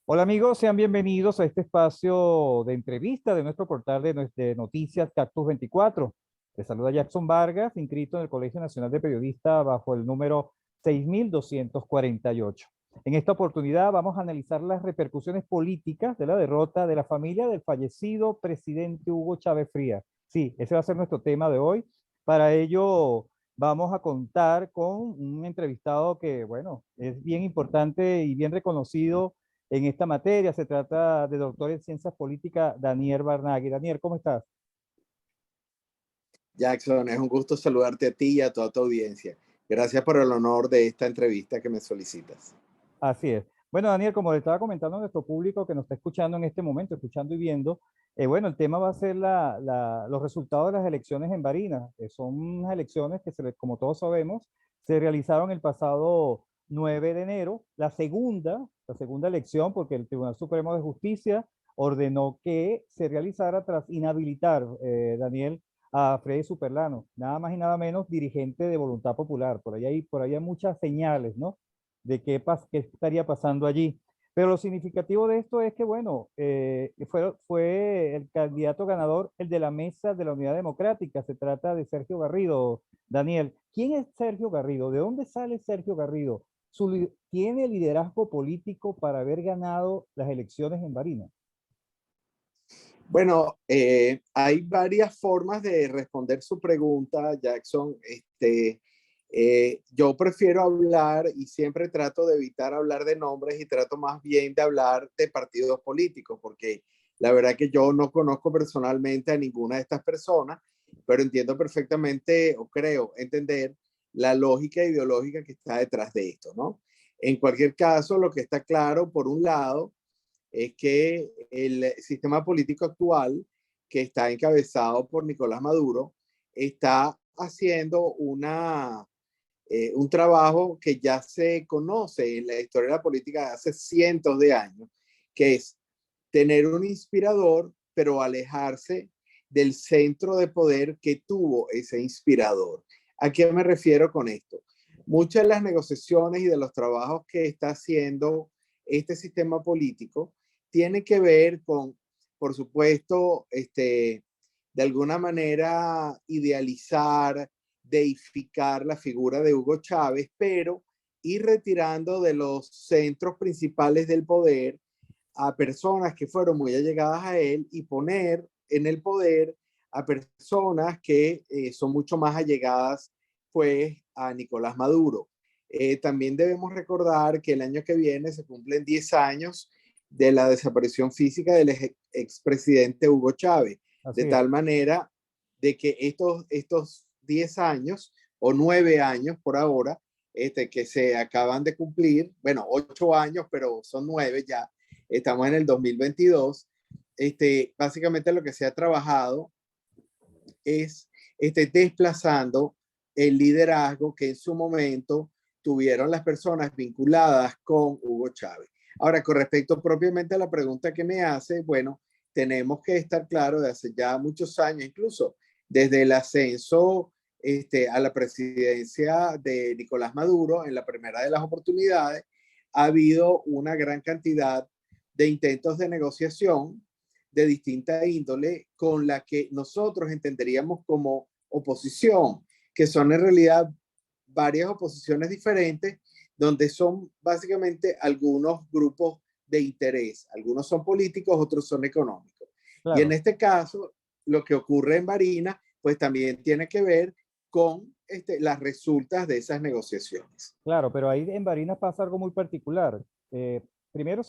Hola amigos, sean bienvenidos a este espacio de entrevista de nuestro portal de noticias Cactus 24. Les saluda Jackson Vargas, inscrito en el Colegio Nacional de Periodistas bajo el número 6248. En esta oportunidad vamos a analizar las repercusiones políticas de la derrota de la familia del fallecido presidente Hugo Chávez Frías. Sí, ese va a ser nuestro tema de hoy. Para ello vamos a contar con un entrevistado que, bueno, es bien importante y bien reconocido en esta materia. Se trata de doctor en ciencias políticas, Daniel Barnaghi. Daniel, ¿cómo estás? Jackson, es un gusto saludarte a ti y a toda tu audiencia. Gracias por el honor de esta entrevista que me solicitas. Así es. Bueno, Daniel, como le estaba comentando a nuestro público que nos está escuchando en este momento, escuchando y viendo, bueno, el tema va a ser los resultados de las elecciones en Barinas. Son unas elecciones que, como todos sabemos, se realizaron el pasado 9 de enero, la segunda elección, porque el Tribunal Supremo de Justicia ordenó que se realizara tras inhabilitar, Daniel, a Freddy Superlano, nada más y nada menos dirigente de Voluntad Popular. Por ahí hay muchas señales, ¿no? De qué estaría pasando allí. Pero lo significativo de esto es que, bueno, fue el candidato ganador, el de la mesa de la Unidad Democrática. Se trata de Sergio Garrido. Daniel, ¿quién es Sergio Garrido? ¿De dónde sale Sergio Garrido? ¿Tiene liderazgo político para haber ganado las elecciones en Barinas? Bueno, hay varias formas de responder su pregunta, Jackson. Yo prefiero hablar y siempre trato de evitar hablar de nombres y trato más bien de hablar de partidos políticos, porque la verdad que yo no conozco personalmente a ninguna de estas personas, pero entiendo perfectamente o creo entender la lógica ideológica que está detrás de esto, ¿no? En cualquier caso, lo que está claro, por un lado, es que el sistema político actual, que está encabezado por Nicolás Maduro, está haciendo un trabajo que ya se conoce en la historia de la política de hace cientos de años, que es tener un inspirador, pero alejarse del centro de poder que tuvo ese inspirador. ¿A qué me refiero con esto? Muchas de las negociaciones y de los trabajos que está haciendo este sistema político tiene que ver con, por supuesto, de alguna manera idealizar, deificar la figura de Hugo Chávez, pero ir retirando de los centros principales del poder a personas que fueron muy allegadas a él y poner en el poder a personas que son mucho más allegadas pues a Nicolás Maduro. También debemos recordar que el año que viene se cumplen 10 años de la desaparición física del expresidente Hugo Chávez, de Así es. tal manera de que estos 10 años o 9 años por ahora, que se acaban de cumplir, bueno, 8 años, pero son 9 ya, estamos en el 2022, básicamente lo que se ha trabajado es desplazando el liderazgo que en su momento tuvieron las personas vinculadas con Hugo Chávez. Ahora, con respecto propiamente a la pregunta que me hace, bueno, tenemos que estar claros de hace ya muchos años, incluso desde el ascenso a la presidencia de Nicolás Maduro, en la primera de las oportunidades, ha habido una gran cantidad de intentos de negociación de distinta índole con la que nosotros entenderíamos como oposición, que son en realidad varias oposiciones diferentes, donde son básicamente algunos grupos de interés. Algunos son políticos, otros son económicos. Y en Claro, este caso, lo que ocurre en Barinas, pues también tiene que ver con las resultas de esas negociaciones. claro, pero ahí en Barinas pasa algo muy particular. Primero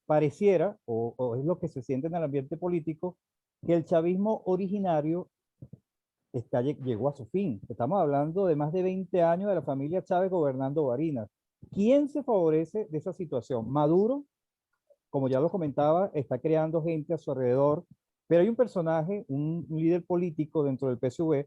pareciera, o es lo que se siente en el ambiente político, que el chavismo originario llegó a su fin. Estamos hablando de más de 20 años de la familia Chávez gobernando Barinas. ¿Quién se favorece de esa situación? Maduro, como ya lo comentaba, está creando gente a su alrededor, pero hay un personaje, un líder político dentro del PSV,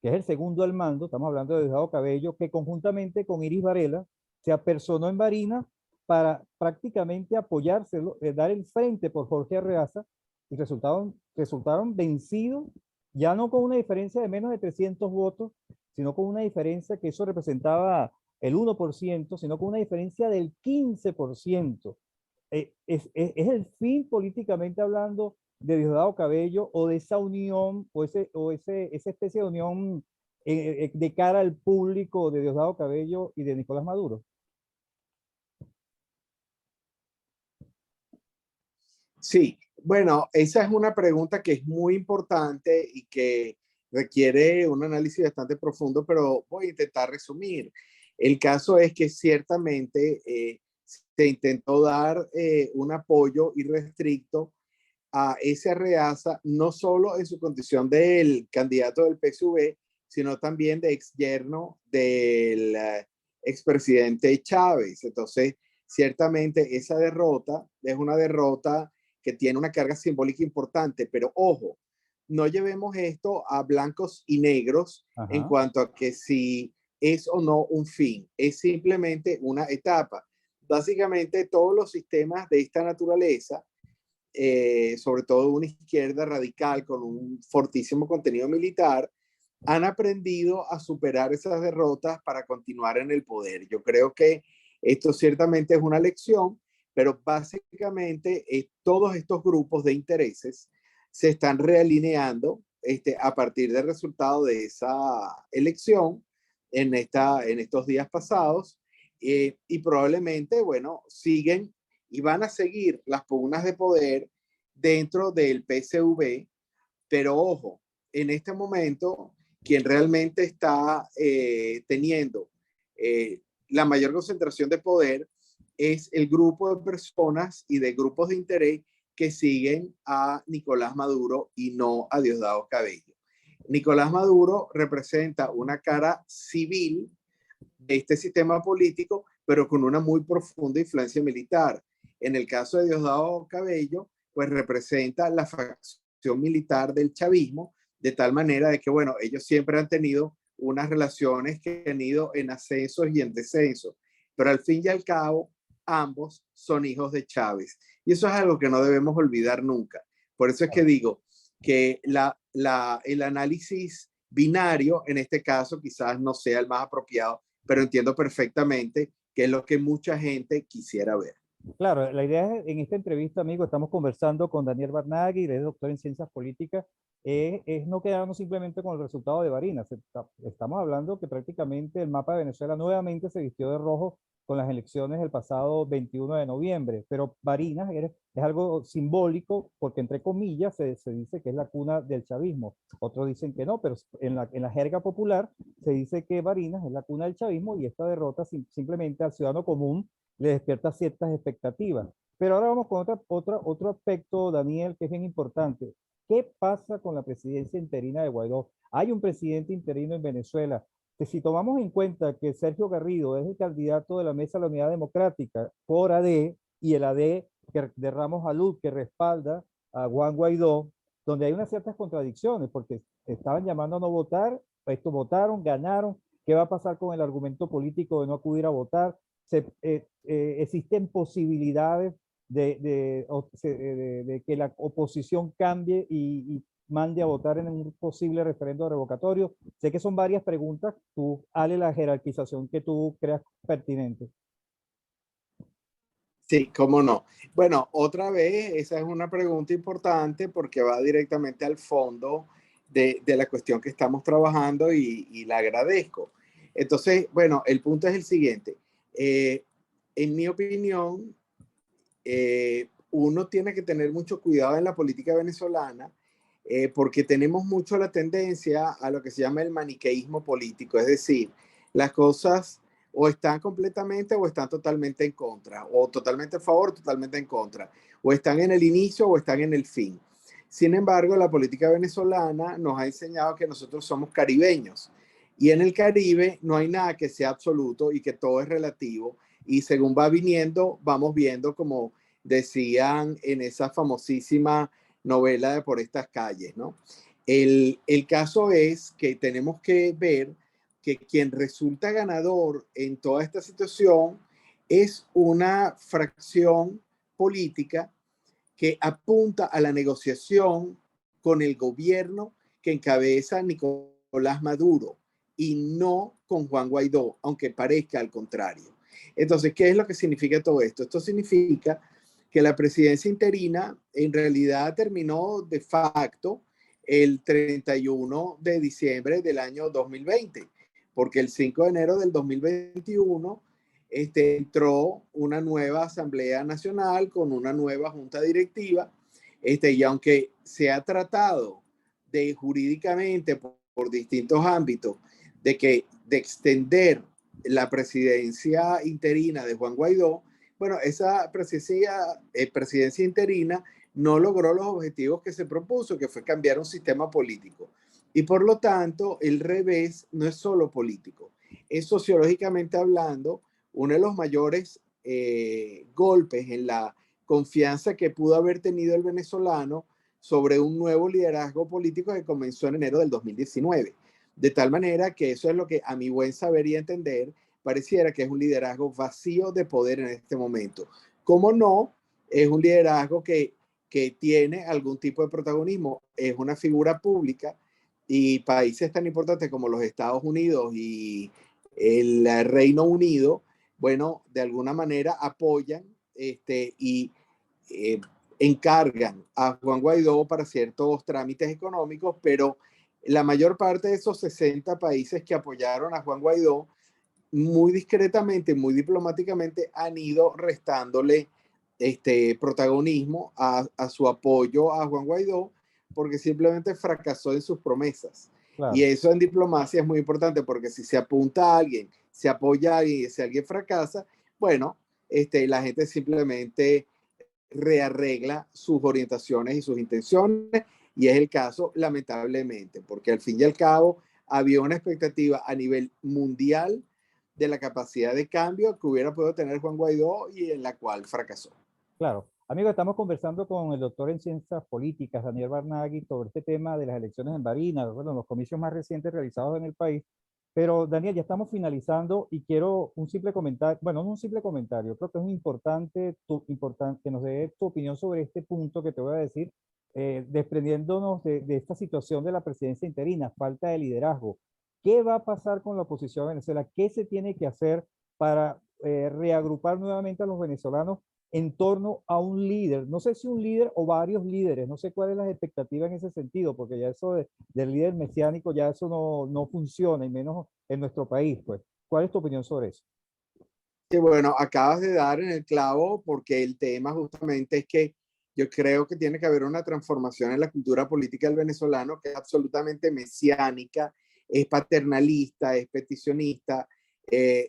que es el segundo al mando, estamos hablando de Diosdado Cabello, que conjuntamente con Iris Varela se apersonó en Barinas para prácticamente apoyárselo, dar el frente por Jorge Arreaza, y resultaron vencidos, ya no con una diferencia de menos de 300 votos, sino con una diferencia que eso representaba el 1%, sino con una diferencia del 15%. es el fin políticamente hablando de Diosdado Cabello o de esa unión esa especie de unión de cara al público de Diosdado Cabello y de Nicolás Maduro? Sí, bueno, esa es una pregunta que es muy importante y que requiere un análisis bastante profundo, pero voy a intentar resumir. El caso es que ciertamente se intentó dar un apoyo irrestricto a ese Arreaza, no solo en su condición del candidato del PSV, sino también de ex yerno del expresidente Chávez. Entonces, ciertamente esa derrota es una derrota que tiene una carga simbólica importante, pero ojo, no llevemos esto a blancos y negros en Ajá. cuanto a que si es o no un fin, es simplemente una etapa. Básicamente todos los sistemas de esta naturaleza, sobre todo una izquierda radical con un fortísimo contenido militar, han aprendido a superar esas derrotas para continuar en el poder. Yo creo que esto ciertamente es una lección, pero básicamente todos estos grupos de intereses se están realineando a partir del resultado de esa elección en estos días pasados, y probablemente, bueno, siguen y van a seguir las pugnas de poder dentro del PSV, pero ojo, en este momento, quien realmente está teniendo la mayor concentración de poder es el grupo de personas y de grupos de interés que siguen a Nicolás Maduro y no a Diosdado Cabello. Nicolás Maduro representa una cara civil de este sistema político, pero con una muy profunda influencia militar. En el caso de Diosdado Cabello, pues representa la facción militar del chavismo, de tal manera de que, bueno, ellos siempre han tenido unas relaciones que han ido en ascensos y en descensos, pero al fin y al cabo, ambos son hijos de Chávez. Y eso es algo que no debemos olvidar nunca. Por eso es que digo que el análisis binario, en este caso, quizás no sea el más apropiado, pero entiendo perfectamente que es lo que mucha gente quisiera ver. Claro, la idea es, en esta entrevista, amigo, estamos conversando con Daniel Barnaghi, él es doctor en ciencias políticas, es no quedarnos simplemente con el resultado de Barinas. Estamos hablando que prácticamente el mapa de Venezuela nuevamente se vistió de rojo con las elecciones del pasado 21 de noviembre, pero Barinas es algo simbólico porque, entre comillas, se dice que es la cuna del chavismo. Otros dicen que no, pero en la jerga popular se dice que Barinas es la cuna del chavismo y esta derrota simplemente al ciudadano común le despierta ciertas expectativas. Pero ahora vamos con otro aspecto, Daniel, que es bien importante. ¿Qué pasa con la presidencia interina de Guaidó? Hay un presidente interino en Venezuela, que si tomamos en cuenta que Sergio Garrido es el candidato de la Mesa de la Unidad Democrática por AD, y el AD de Ramos Alud, que respalda a Juan Guaidó, donde hay unas ciertas contradicciones, porque estaban llamando a no votar, estos votaron, ganaron. ¿Qué va a pasar con el argumento político de no acudir a votar? Existen posibilidades de que la oposición cambie y mande a votar en un posible referendo revocatorio. Sé que son varias preguntas, tú hale la jerarquización que tú creas pertinente. Sí, cómo no. Bueno, otra vez, esa es una pregunta importante porque va directamente al fondo de la cuestión que estamos trabajando y la agradezco. Entonces, bueno, el punto es el siguiente. En mi opinión, uno tiene que tener mucho cuidado en la política venezolana, porque tenemos mucho la tendencia a lo que se llama el maniqueísmo político, es decir, las cosas o están completamente o están totalmente en contra, o totalmente a favor o totalmente en contra, o están en el inicio o están en el fin. Sin embargo, la política venezolana nos ha enseñado que nosotros somos caribeños y en el Caribe no hay nada que sea absoluto y que todo es relativo, y según va viniendo, vamos viendo, como decían en esa famosísima novela de Por estas calles, ¿no? El caso es que tenemos que ver que quien resulta ganador en toda esta situación es una fracción política que apunta a la negociación con el gobierno que encabeza Nicolás Maduro y no con Juan Guaidó, aunque parezca al contrario. Entonces, ¿qué es lo que significa todo esto? Esto significa que la presidencia interina en realidad terminó de facto el 31 de diciembre del año 2020, porque el 5 de enero del 2021 entró una nueva Asamblea Nacional con una nueva junta directiva, y aunque se ha tratado de jurídicamente por distintos ámbitos de extender la presidencia interina de Juan Guaidó, bueno, esa presidencia interina no logró los objetivos que se propuso, que fue cambiar un sistema político. Y por lo tanto, el revés no es solo político, es sociológicamente hablando uno de los mayores golpes en la confianza que pudo haber tenido el venezolano sobre un nuevo liderazgo político que comenzó en enero del 2019. De tal manera que eso es lo que a mi buen saber y entender pareciera que es un liderazgo vacío de poder en este momento. ¿Cómo no? Es un liderazgo que tiene algún tipo de protagonismo, es una figura pública y países tan importantes como los Estados Unidos y el Reino Unido, bueno, de alguna manera apoyan y encargan a Juan Guaidó para ciertos trámites económicos, pero la mayor parte de esos 60 países que apoyaron a Juan Guaidó, muy discretamente, muy diplomáticamente, han ido restándole protagonismo a su apoyo a Juan Guaidó, porque simplemente fracasó en sus promesas. Y Claro. eso en diplomacia es muy importante, porque si se apunta a alguien, se apoya a alguien y si alguien fracasa, bueno, la gente simplemente rearregla sus orientaciones y sus intenciones, y es el caso, lamentablemente, porque al fin y al cabo había una expectativa a nivel mundial de la capacidad de cambio que hubiera podido tener Juan Guaidó y en la cual fracasó. Claro. Amigo, estamos conversando con el doctor en ciencias políticas, Daniel Barnaghi, sobre este tema de las elecciones en Barinas, bueno, los comicios más recientes realizados en el país. Pero, Daniel, ya estamos finalizando y quiero un simple comentario, bueno, no un simple comentario, creo que es importante que nos dé tu opinión sobre este punto que te voy a decir, desprendiéndonos de esta situación de la presidencia interina, falta de liderazgo. ¿Qué va a pasar con la oposición a Venezuela? ¿Qué se tiene que hacer para reagrupar nuevamente a los venezolanos en torno a un líder? No sé si un líder o varios líderes, no sé cuál es la expectativa en ese sentido, porque ya eso del líder mesiánico, ya eso no funciona, y menos en nuestro país, pues. ¿Cuál es tu opinión sobre eso? Sí, bueno, acabas de dar en el clavo porque el tema justamente es que yo creo que tiene que haber una transformación en la cultura política del venezolano que es absolutamente mesiánica, es paternalista, es peticionista.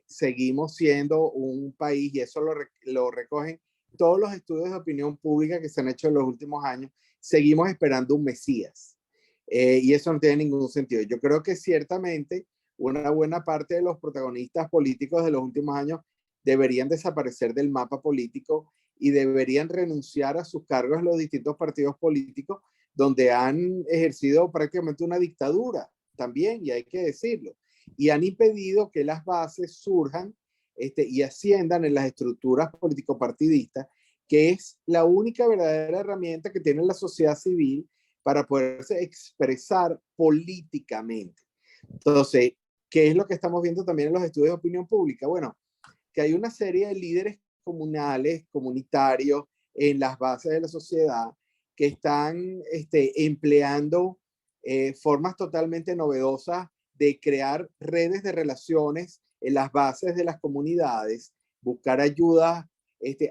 Seguimos siendo un país, y eso lo recogen todos los estudios de opinión pública que se han hecho en los últimos años, seguimos esperando un Mesías. Y eso no tiene ningún sentido. Yo creo que ciertamente una buena parte de los protagonistas políticos de los últimos años deberían desaparecer del mapa político y deberían renunciar a sus cargos en los distintos partidos políticos donde han ejercido prácticamente una dictadura también, y hay que decirlo, y han impedido que las bases surjan y asciendan en las estructuras político-partidistas, que es la única verdadera herramienta que tiene la sociedad civil para poderse expresar políticamente. Entonces, ¿qué es lo que estamos viendo también en los estudios de opinión pública? Bueno, que hay una serie de líderes comunales, comunitarios, en las bases de la sociedad que están empleando formas totalmente novedosas de crear redes de relaciones en las bases de las comunidades, buscar ayuda,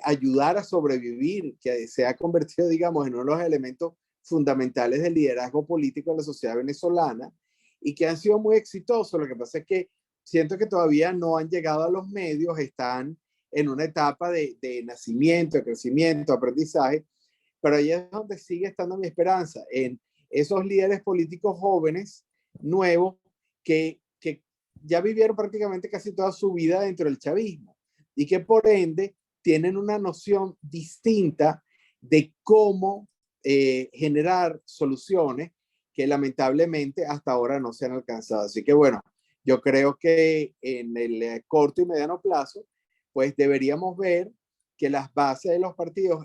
ayudar a sobrevivir, que se ha convertido, digamos, en uno de los elementos fundamentales del liderazgo político de la sociedad venezolana y que han sido muy exitosos. Lo que pasa es que siento que todavía no han llegado a los medios, están en una etapa de nacimiento, de crecimiento, aprendizaje, pero ahí es donde sigue estando mi esperanza, en esos líderes políticos jóvenes, nuevos, que ya vivieron prácticamente casi toda su vida dentro del chavismo y que por ende tienen una noción distinta de cómo generar soluciones que lamentablemente hasta ahora no se han alcanzado. Así que bueno, yo creo que en el corto y mediano plazo, pues deberíamos ver que las bases de los partidos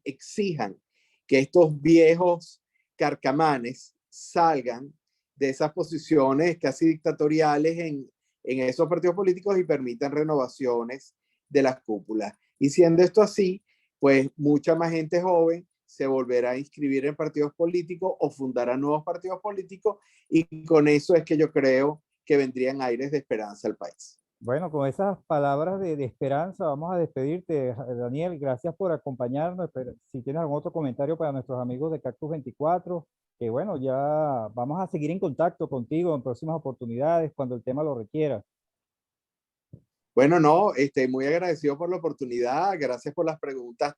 exijan que estos viejos carcamanes salgan de esas posiciones casi dictatoriales en esos partidos políticos y permitan renovaciones de las cúpulas. Y siendo esto así, pues mucha más gente joven se volverá a inscribir en partidos políticos o fundará nuevos partidos políticos, y con eso es que yo creo que vendrían aires de esperanza al país. Bueno, con esas palabras de esperanza vamos a despedirte, Daniel. Gracias por acompañarnos. Pero si tienes algún otro comentario para nuestros amigos de Cactus 24, que bueno, ya vamos a seguir en contacto contigo en próximas oportunidades cuando el tema lo requiera. Bueno, no, muy agradecido por la oportunidad. Gracias por las preguntas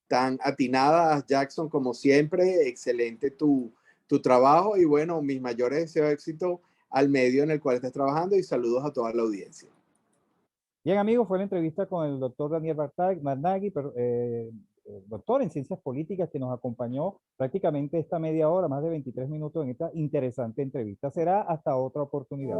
tan atinadas, Jackson, como siempre. Excelente tu trabajo, y bueno, mis mayores deseos de éxito al medio en el cual estás trabajando, y saludos a toda la audiencia. Bien, amigos, fue la entrevista con el doctor Daniel Marnaghi, doctor en ciencias políticas, que nos acompañó prácticamente esta media hora, más de 23 minutos en esta interesante entrevista. Será hasta otra oportunidad.